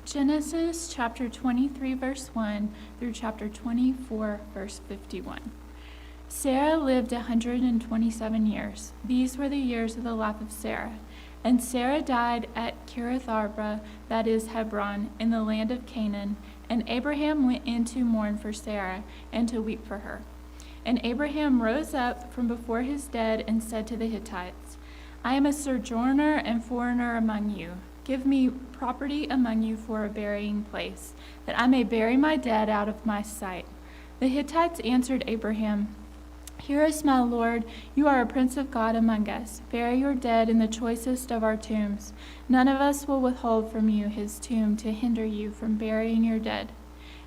Genesis chapter 23, verse 1 through chapter 24, verse 51. Sarah lived 127 years. These were the years of the life of Sarah. And Sarah died at Kiriath-arba, that is Hebron, in the land of Canaan. And Abraham went in to mourn for Sarah and to weep for her. And Abraham rose up from before his dead and said to the Hittites, I am a sojourner and foreigner among you. Give me property among you for a burying place, that I may bury my dead out of my sight. The Hittites answered Abraham, Hear us, my lord, you are a prince of God among us. Bury your dead in the choicest of our tombs. None of us will withhold from you his tomb to hinder you from burying your dead.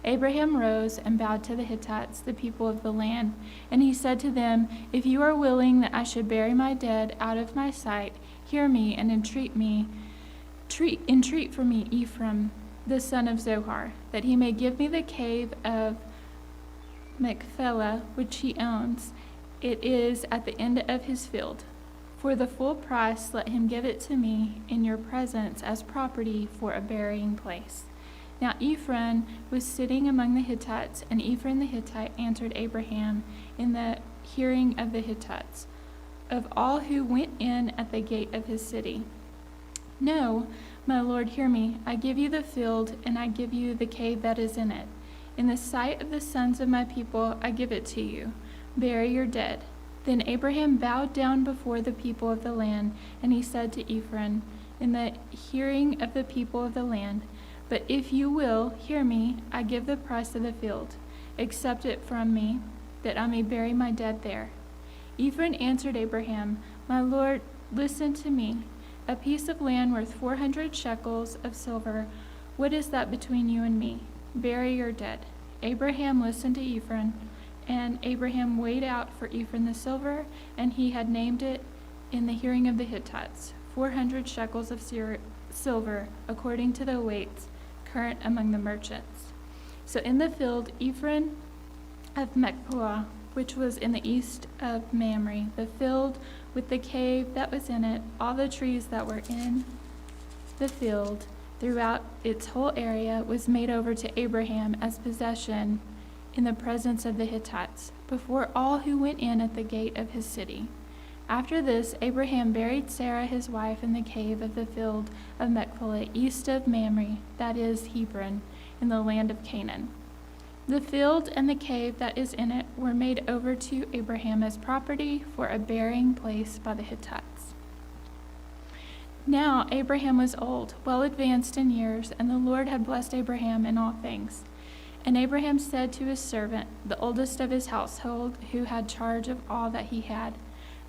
Abraham rose and bowed to the Hittites, the people of the land. And he said to them, If you are willing that I should bury my dead out of my sight, hear me and entreat for me Ephraim, the son of Zohar, that he may give me the cave of Machpelah, which he owns. It is at the end of his field. For the full price let him give it to me in your presence as property for a burying place. Now Ephraim was sitting among the Hittites, and Ephraim the Hittite answered Abraham in the hearing of the Hittites, of all who went in at the gate of his city. No, my lord, hear me. I give you the field, and I give you the cave that is in it. In the sight of the sons of my people, I give it to you. Bury your dead. Then Abraham bowed down before the people of the land, and he said to Ephraim, in the hearing of the people of the land, But if you will hear me, I give the price of the field. Accept it from me, that I may bury my dead there. Ephraim answered Abraham, My lord, listen to me. A piece of land worth 400 shekels of silver, what is that between you and me? Bury your dead. Abraham listened to Ephraim, and Abraham weighed out for Ephraim the silver, and he had named it in the hearing of the Hittites, 400 shekels of silver, according to the weights current among the merchants. So in the field, Ephraim of Machpelah, which was in the east of Mamre, the field with the cave that was in it, all the trees that were in the field throughout its whole area was made over to Abraham as possession in the presence of the Hittites, before all who went in at the gate of his city. After this, Abraham buried Sarah his wife in the cave of the field of Machpelah, east of Mamre, that is Hebron, in the land of Canaan. The field and the cave that is in it were made over to Abraham as property for a burying place by the Hittites. Now Abraham was old, well advanced in years, and the Lord had blessed Abraham in all things. And Abraham said to his servant, the oldest of his household, who had charge of all that he had,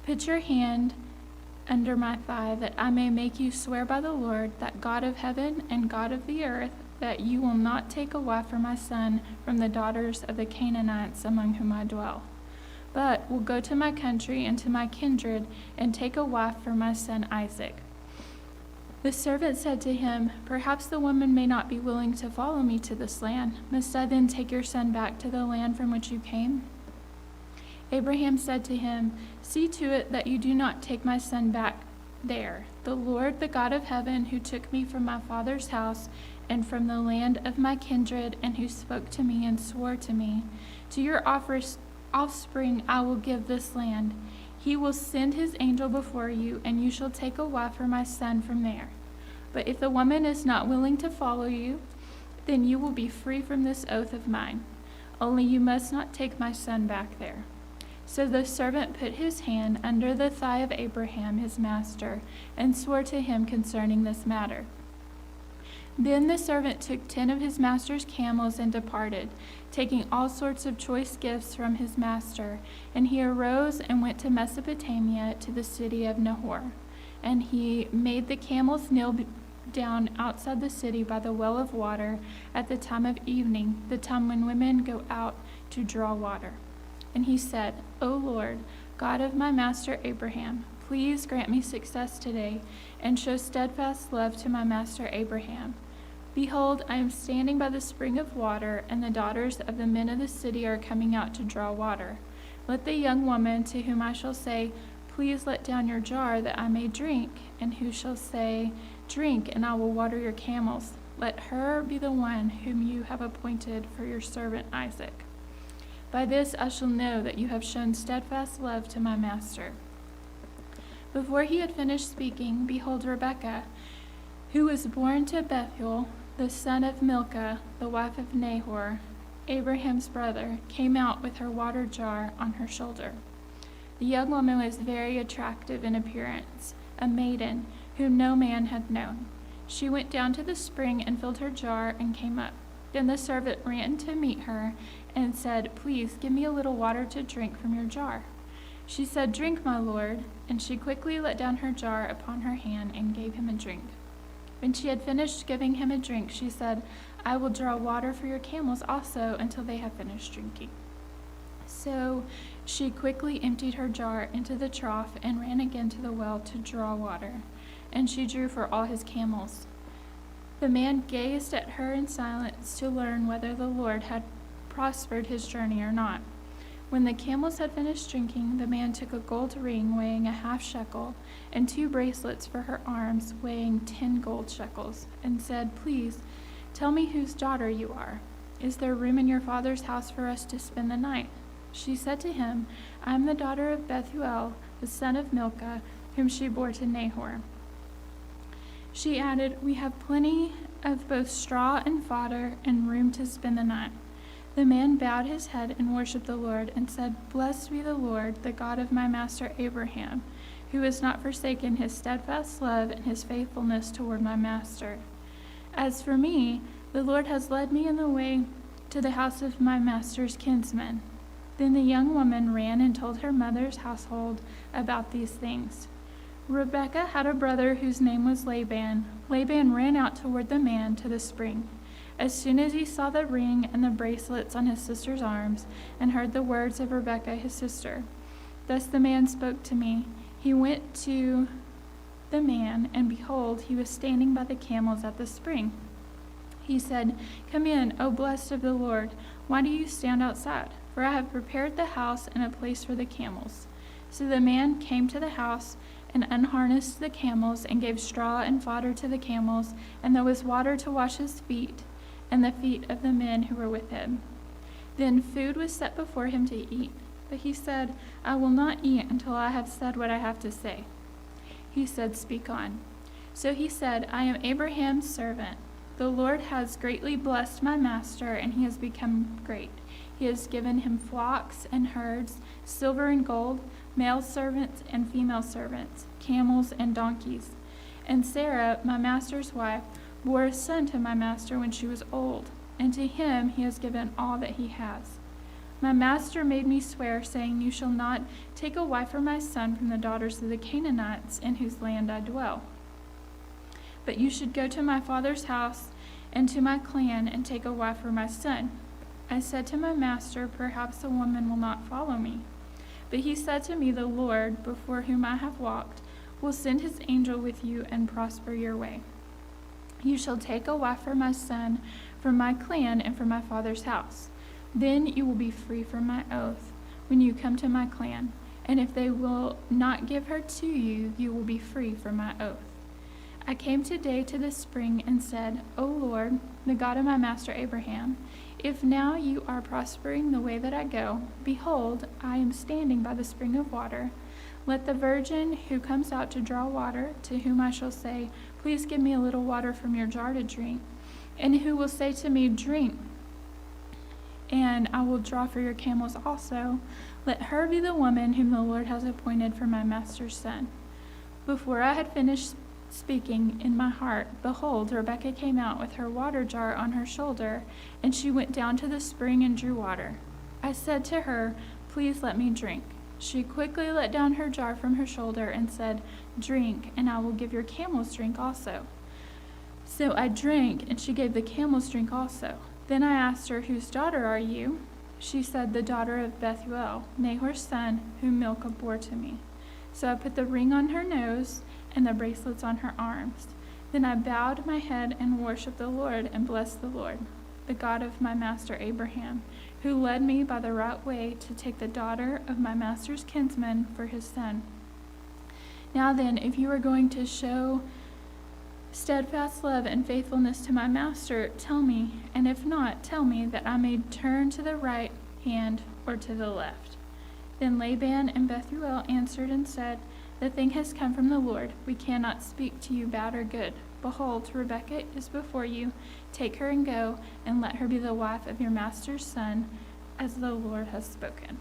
Put your hand under my thigh, that I may make you swear by the Lord, that God of heaven and God of the earth, that you will not take a wife for my son from the daughters of the Canaanites among whom I dwell, but will go to my country and to my kindred, and take a wife for my son Isaac. The servant said to him, Perhaps the woman may not be willing to follow me to this land. Must I then take your son back to the land from which you came? Abraham said to him, See to it that you do not take my son back there. The Lord, the God of heaven, who took me from my father's house and from the land of my kindred, and who spoke to me and swore to me, To your offspring I will give this land. He will send his angel before you, and you shall take a wife for my son from there. But if the woman is not willing to follow you, then you will be free from this oath of mine. Only you must not take my son back there. So the servant put his hand under the thigh of Abraham his master, and swore to him concerning this matter. Then the servant took 10 of his master's camels and departed, taking all sorts of choice gifts from his master. And he arose and went to Mesopotamia, to the city of Nahor. And he made the camels kneel down outside the city by the well of water at the time of evening, the time when women go out to draw water. And he said, O Lord, God of my master Abraham, please grant me success today, and show steadfast love to my master Abraham. Behold, I am standing by the spring of water, and the daughters of the men of the city are coming out to draw water. Let the young woman to whom I shall say, Please let down your jar that I may drink, and who shall say, Drink, and I will water your camels. let her be the one whom you have appointed for your servant Isaac. By this I shall know that you have shown steadfast love to my master." Before he had finished speaking, behold, Rebekah, who was born to Bethuel, the son of Milcah, the wife of Nahor, Abraham's brother, came out with her water jar on her shoulder. The young woman was very attractive in appearance, a maiden whom no man had known. She went down to the spring and filled her jar and came up. Then the servant ran to meet her and said, "Please give me a little water to drink from your jar." She said, "Drink, my lord," and she quickly let down her jar upon her hand and gave him a drink. When she had finished giving him a drink, she said, "I will draw water for your camels also until they have finished drinking." So she quickly emptied her jar into the trough and ran again to the well to draw water, and she drew for all his camels. The man gazed at her in silence to learn whether the Lord had prospered his journey or not. When the camels had finished drinking, the man took a gold ring weighing a half shekel and 2 bracelets for her arms weighing 10 gold shekels, and said, "Please, tell me whose daughter you are. Is there room in your father's house for us to spend the night?" She said to him, "I am the daughter of Bethuel, the son of Milcah, whom she bore to Nahor." She added, "We have plenty of both straw and fodder and room to spend the night." The man bowed his head and worshipped the Lord and said, "Blessed be the Lord, the God of my master Abraham, who has not forsaken his steadfast love and his faithfulness toward my master. As for me, the Lord has led me in the way to the house of my master's kinsman." Then the young woman ran and told her mother's household about these things. Rebekah had a brother whose name was Laban. Laban ran out toward the man to the spring. As soon as he saw the ring and the bracelets on his sister's arms, and heard the words of Rebekah his sister, "Thus the man spoke to me," he went to the man, and behold, he was standing by the camels at the spring. He said, "Come in, O blessed of the Lord. Why do you stand outside? For I have prepared the house and a place for the camels." So the man came to the house and unharnessed the camels and gave straw and fodder to the camels, and there was water to wash his feet and the feet of the men who were with him. Then food was set before him to eat, but he said, "I will not eat until I have said what I have to say." He said, "Speak on." So he said, "I am Abraham's servant. The Lord has greatly blessed my master, and he has become great. He has given him flocks and herds, silver and gold, male servants and female servants, camels and donkeys. And Sarah, my master's wife, bore a son to my master when she was old, and to him he has given all that he has. My master made me swear, saying, 'You shall not take a wife for my son from the daughters of the Canaanites in whose land I dwell. But you should go to my father's house and to my clan and take a wife for my son.' I said to my master, 'Perhaps a woman will not follow me.' But he said to me, 'The Lord, before whom I have walked, will send his angel with you and prosper your way. You shall take a wife for my son from my clan and from my father's house. Then you will be free from my oath when you come to my clan, and if they will not give her to you, you will be free from my oath.' I came today to the spring and said, 'O Lord, the God of my master Abraham, if now you are prospering the way that I go, behold, I am standing by the spring of water. Let the virgin who comes out to draw water, to whom I shall say, "Please give me a little water from your jar to drink," and who will say to me, "Drink, and I will draw for your camels also," let her be the woman whom the Lord has appointed for my master's son." Before I had finished speaking in my heart, behold, Rebekah came out with her water jar on her shoulder, and she went down to the spring and drew water. I said to her, "Please let me drink." She quickly let down her jar from her shoulder and said, "Drink, and I will give your camels drink also." So I drank, and she gave the camels drink also. Then I asked her, "Whose daughter are you?" She said, "The daughter of Bethuel, Nahor's son, whom Milcah bore to me." So I put the ring on her nose and the bracelets on her arms. Then I bowed my head and worshipped the Lord and blessed the Lord, the God of my master Abraham, who led me by the right way to take the daughter of my master's kinsman for his son. Now then, if you are going to show steadfast love and faithfulness to my master, tell me, and if not, tell me, that I may turn to the right hand or to the left." Then Laban and Bethuel answered and said, "The thing has come from the Lord. We cannot speak to you bad or good. Behold, Rebekah is before you. Take her and go, and let her be the wife of your master's son, as the Lord has spoken."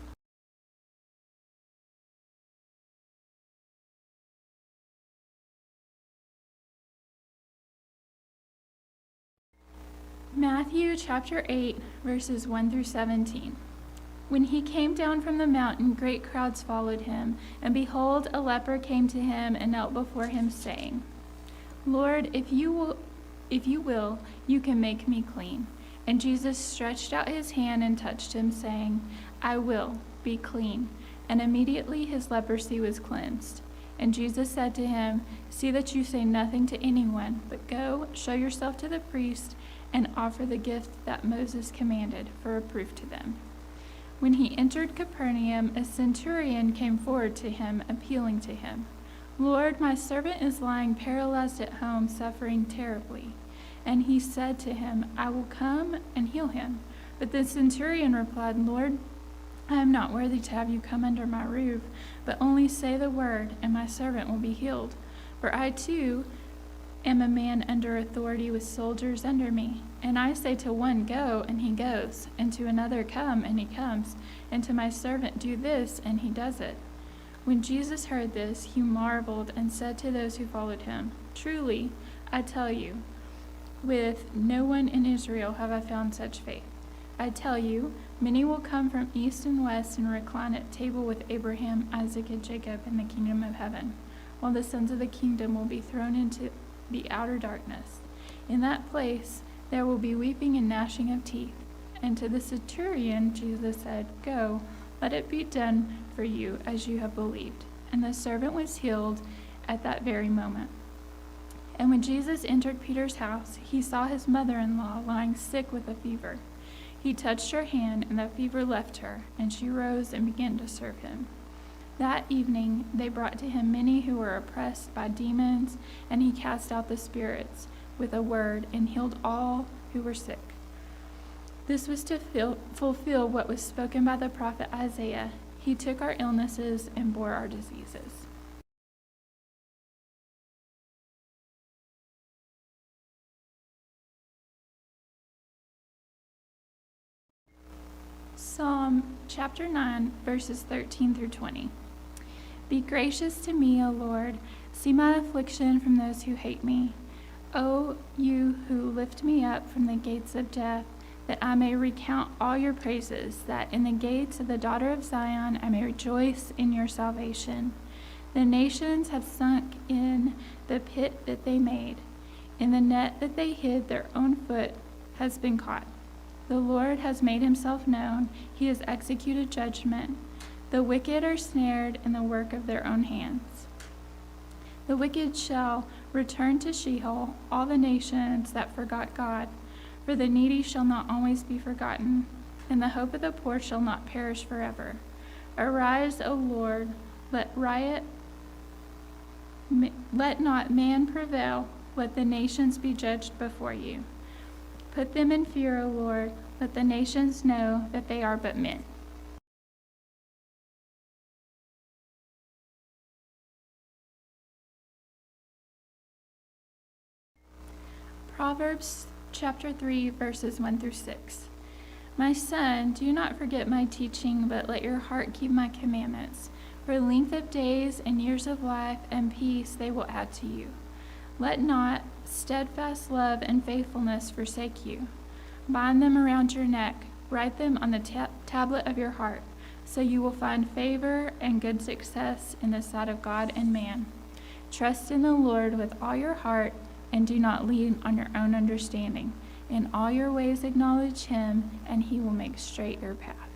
Matthew chapter 8, verses 1 through 17. When he came down from the mountain, great crowds followed him, and behold, a leper came to him and knelt before him, saying, "Lord, if you will, you can make me clean." And Jesus stretched out his hand and touched him, saying, "I will, be clean." And immediately his leprosy was cleansed. And Jesus said to him, "See that you say nothing to anyone, but go, show yourself to the priest, and offer the gift that Moses commanded for a proof to them." When he entered Capernaum, a centurion came forward to him, appealing to him, "Lord, my servant is lying paralyzed at home, suffering terribly." And he said to him, "I will come and heal him." But the centurion replied, "Lord, I am not worthy to have you come under my roof, but only say the word, and my servant will be healed. For I too am a man under authority with soldiers under me. And I say to one, 'Go,' and he goes, and to another, 'Come,' and he comes, and to my servant, 'Do this,' and he does it." When Jesus heard this, he marveled and said to those who followed him, "Truly, I tell you, with no one in Israel have I found such faith. I tell you, many will come from east and west and recline at table with Abraham, Isaac, and Jacob in the kingdom of heaven, while the sons of the kingdom will be thrown into the outer darkness. In that place there will be weeping and gnashing of teeth." And to the centurion Jesus said, "Go, let it be done for you as you have believed." And the servant was healed at that very moment. And when Jesus entered Peter's house, he saw his mother-in-law lying sick with a fever. He touched her hand, and the fever left her, and she rose and began to serve him. That evening they brought to him many who were oppressed by demons, and he cast out the spirits with a word and healed all who were sick. This was to fulfill what was spoken by the prophet Isaiah. He took our illnesses and bore our diseases. Psalm chapter 9, verses 13 through 20. Be gracious to me, O Lord. See my affliction from those who hate me. O you who lift me up from the gates of death, that I may recount all your praises, that in the gates of the daughter of Zion I may rejoice in your salvation. The nations have sunk in the pit that they made. In the net that they hid, their own foot has been caught. The Lord has made himself known. He has executed judgment. The wicked are snared in the work of their own hands. The wicked shall return to Sheol, all the nations that forgot God. For the needy shall not always be forgotten, and the hope of the poor shall not perish forever. Arise, O Lord, let not man prevail, let the nations be judged before you. Put them in fear, O Lord, let the nations know that they are but men. Proverbs chapter 3, verses 1 through 6. My son, do not forget my teaching, but let your heart keep my commandments. For length of days and years of life and peace they will add to you. Let not steadfast love and faithfulness forsake you. Bind them around your neck, write them on the tablet of your heart, so you will find favor and good success in the sight of God and man. Trust in the Lord with all your heart, and do not lean on your own understanding. In all your ways acknowledge him, and he will make straight your path.